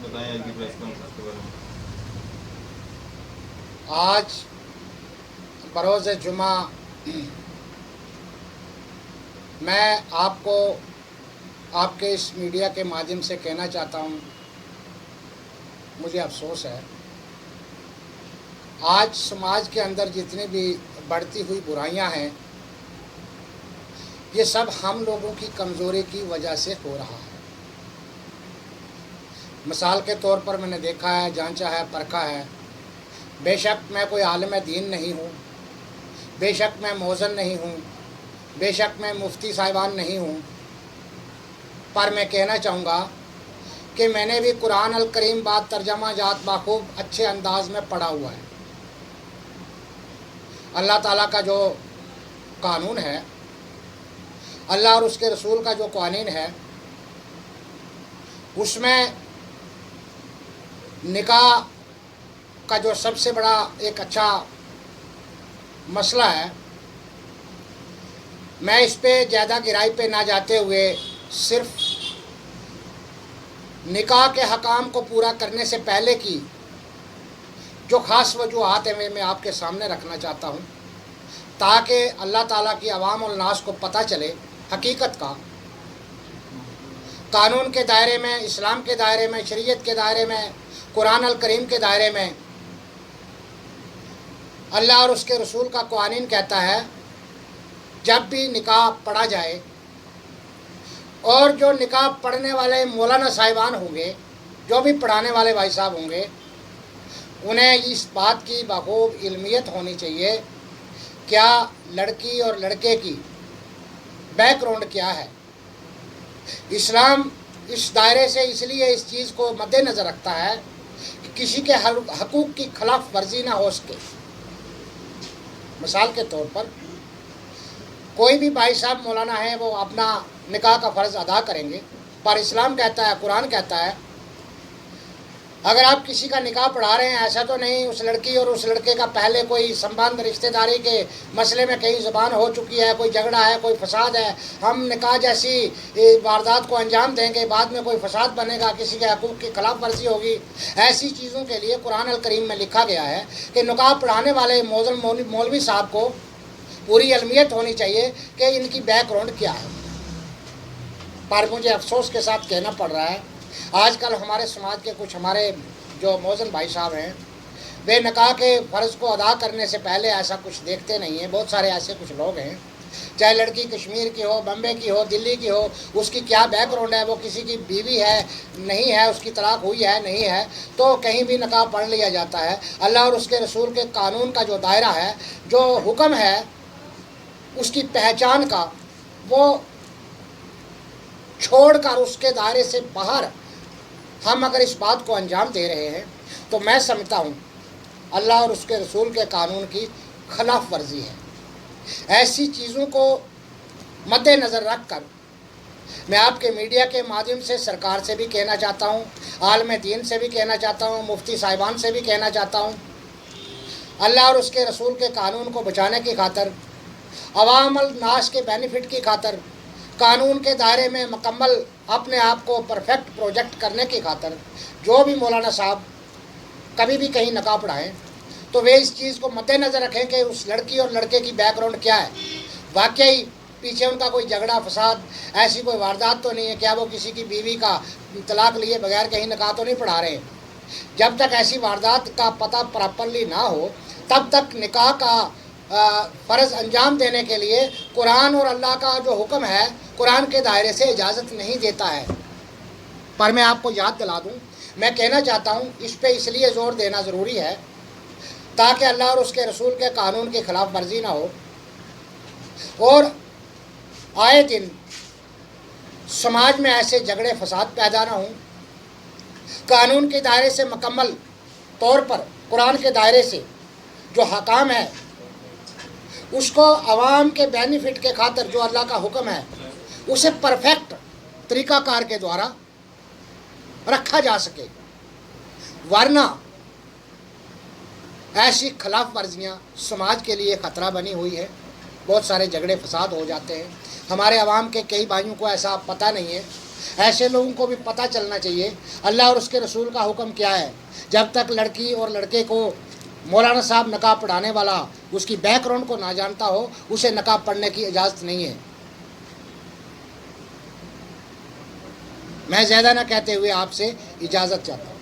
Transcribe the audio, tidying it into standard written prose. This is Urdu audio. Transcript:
بتائیں آج کی پریس کانفرنس کے بارے میں۔ آج بروز جمعہ میں آپ کو آپ کے اس میڈیا کے مادھیم سے کہنا چاہتا ہوں، مجھے افسوس ہے آج سماج کے اندر جتنی بھی بڑھتی ہوئی برائیاں ہیں، یہ سب ہم لوگوں کی کمزوری کی وجہ سے ہو رہا ہے۔ مثال کے طور پر میں نے دیکھا ہے، جانچا ہے، پرکھا ہے۔ بے شک میں کوئی عالم دین نہیں ہوں، بے شک میں موذن نہیں ہوں، بے شک میں مفتی صاحبان نہیں ہوں، پر میں کہنا چاہوں گا کہ میں نے بھی قرآن الکریم بعد ترجمہ جات بخوب اچھے انداز میں پڑھا ہوا ہے۔ اللہ تعالیٰ کا جو قانون ہے، اللہ اور اس کے رسول کا جو قوانین ہے، اس میں نکاح کا جو سب سے بڑا ایک اچھا مسئلہ ہے، میں اس پہ زیادہ گہرائی پہ نہ جاتے ہوئے صرف نکاح کے حکام کو پورا کرنے سے پہلے کی جو خاص وجوہات ہیں میں آپ کے سامنے رکھنا چاہتا ہوں، تاکہ اللہ تعالیٰ کی عوام الناس کو پتہ چلے حقیقت کا۔ قانون کے دائرے میں، اسلام کے دائرے میں، شریعت کے دائرے میں، قرآن الکریم کے دائرے میں اللہ اور اس کے رسول کا قوانین کہتا ہے جب بھی نکاح پڑھا جائے، اور جو نکاح پڑھنے والے مولانا صاحبان ہوں گے، جو بھی پڑھانے والے بھائی صاحب ہوں گے، انہیں اس بات کی بخوب علمیت ہونی چاہیے کیا لڑکی اور لڑکے کی بیک گراؤنڈ کیا ہے۔ اسلام اس دائرے سے اس لیے اس چیز کو مد نظر رکھتا ہے کہ کسی کے حقوق کی خلاف ورزی نہ ہو سکے۔ مثال کے طور پر کوئی بھی بھائی صاحب مولانا ہے، وہ اپنا نکاح کا فرض ادا کریں گے، پر اسلام کہتا ہے، قرآن کہتا ہے اگر آپ کسی کا نکاح پڑھا رہے ہیں، ایسا تو نہیں اس لڑکی اور اس لڑکے کا پہلے کوئی سمبند رشتہ داری کے مسئلے میں کہیں زبان ہو چکی ہے، کوئی جھگڑا ہے، کوئی فساد ہے، ہم نکاح جیسی واردات کو انجام دیں گے، بعد میں کوئی فساد بنے گا، کسی کے حقوق کی خلاف ورزی ہوگی، ایسی چیزوں کے لیے قرآن الکریم میں لکھا گیا ہے کہ نکاح پڑھانے والے مولوی صاحب کو پوری علمیت ہونی چاہیے کہ ان کی بیک گراؤنڈ کیا ہے۔ پر مجھے افسوس کے ساتھ کہنا پڑ رہا ہے آج کل ہمارے سماج کے کچھ ہمارے جو موذن بھائی صاحب ہیں، بے نکاح کے فرض کو ادا کرنے سے پہلے ایسا کچھ دیکھتے نہیں ہیں۔ بہت سارے ایسے کچھ لوگ ہیں، چاہے لڑکی کشمیر کی ہو، بمبے کی ہو، دلی کی ہو، اس کی کیا بیک گراؤنڈ ہے، وہ کسی کی بیوی ہے نہیں ہے، اس کی طلاق ہوئی ہے نہیں ہے، تو کہیں بھی نکاح پڑھ لیا جاتا ہے۔ اللہ اور اس کے رسول کے قانون کا جو دائرہ ہے، جو حکم ہے اس کی پہچان کا، وہ چھوڑ کر اس کے دائرے سے باہر ہم اگر اس بات کو انجام دے رہے ہیں تو میں سمجھتا ہوں اللہ اور اس کے رسول کے قانون کی خلاف ورزی ہے۔ ایسی چیزوں کو مد نظر رکھ کر میں آپ کے میڈیا کے مادھیم سے سرکار سے بھی کہنا چاہتا ہوں، عالم دین سے بھی کہنا چاہتا ہوں، مفتی صاحبان سے بھی کہنا چاہتا ہوں، اللہ اور اس کے رسول کے قانون کو بچانے کی خاطر، عوام الناس کے بینیفٹ کی خاطر، قانون کے دائرے میں مکمل اپنے آپ کو پرفیکٹ پروجیکٹ کرنے کی خاطر جو بھی مولانا صاحب کبھی بھی کہیں نکاح پڑھائیں تو وہ اس چیز کو مد نظر رکھیں کہ اس لڑکی اور لڑکے کی بیک گراؤنڈ کیا ہے، واقعی پیچھے ان کا کوئی جھگڑا فساد ایسی کوئی واردات تو نہیں ہے، کیا وہ کسی کی بیوی کا طلاق لیے بغیر کہیں نکاح تو نہیں پڑھا رہے ہیں۔ جب تک ایسی واردات کا پتہ پراپرلی نہ ہو تب تک نکاح کا فرض انجام دینے کے لیے قرآن اور اللہ کا جو حکم ہے قرآن کے دائرے سے اجازت نہیں دیتا ہے۔ پر میں آپ کو یاد دلا دوں، میں کہنا چاہتا ہوں اس پہ اس لیے زور دینا ضروری ہے تاکہ اللہ اور اس کے رسول کے قانون کی خلاف ورزی نہ ہو، اور آئے دن سماج میں ایسے جھگڑے فساد پیدا نہ ہوں۔ قانون کے دائرے سے مکمل طور پر قرآن کے دائرے سے جو حکام ہے اس کو عوام کے بینیفٹ کے خاطر جو اللہ کا حکم ہے اسے پرفیکٹ طریقہ کار کے دوارا رکھا جا سکے، ورنہ ایسی خلاف ورزیاں سماج کے لیے خطرہ بنی ہوئی ہے، بہت سارے جھگڑے فساد ہو جاتے ہیں۔ ہمارے عوام کے کئی بھائیوں کو ایسا پتہ نہیں ہے ایسے لوگوں کو بھی پتہ چلنا چاہیے اللہ اور اس کے رسول کا حکم کیا ہے. جب تک لڑکی اور لڑکے کو مولانا صاحب نقاب پڑھانے والا اس کی بیک گراؤنڈ کو نہ جانتا ہو اسے نقاب پڑھنے کی اجازت نہیں ہے. میں زیادہ نہ کہتے ہوئے آپ سے اجازت چاہتا ہوں.